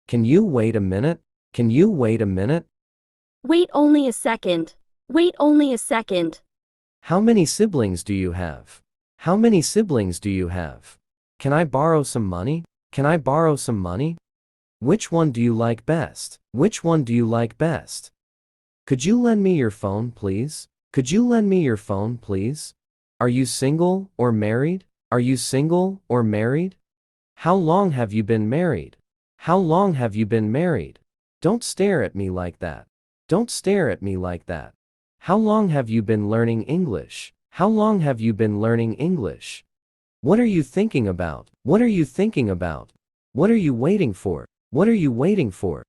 Can you wait a minute? Can you wait a minute? Wait only a second. Wait only a second. How many siblings do you have? How many siblings do you have? Can I borrow some money? Can I borrow some money? Which one do you like best? Which one do you like best? Could you lend me your phone, please? Could you lend me your phone, please? Are you single or married? Are you single or married? How long have you been married? How long have you been married? Don't stare at me like that. Don't stare at me like that. How long have you been learning English? How long have you been learning English? What are you thinking about? What are you thinking about? What are you waiting for? What are you waiting for?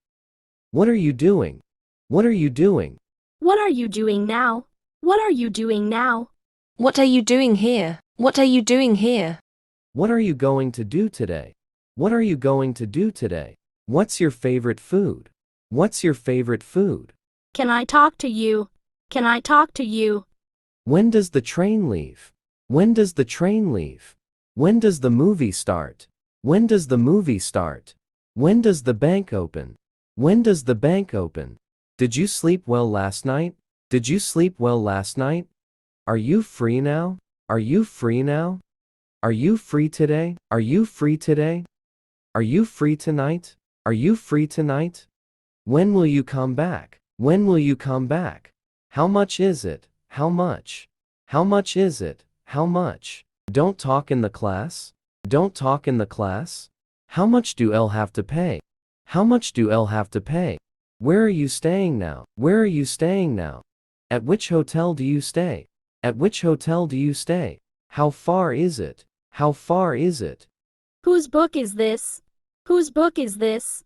What are you doing? What are you doing? What are you doing now? What are you doing now? What are you doing here? What are you doing here? What are you going to do today? What are you going to do today? What's your favorite food? What's your favorite food? Can I talk to you? Can I talk to you? When does the train leave? When does the train leave? When does the movie start? When does the movie start? When does the bank open? When does the bank open? Did you sleep well last night? Did you sleep well last night? Are you free now? Are you free now? Are you free today? Are you free today? Are you free tonight? Are you free tonight? When will you come back? When will you come back? How much is it? How much? How much is it? How much? Don't talk in the class? Don't talk in the class? How much do L have to pay? How much do L have to pay? Where are you staying now? Where are you staying now? At which hotel do you stay? At which hotel do you stay? How far is it? How far is it? Whose book is this? Whose book is this?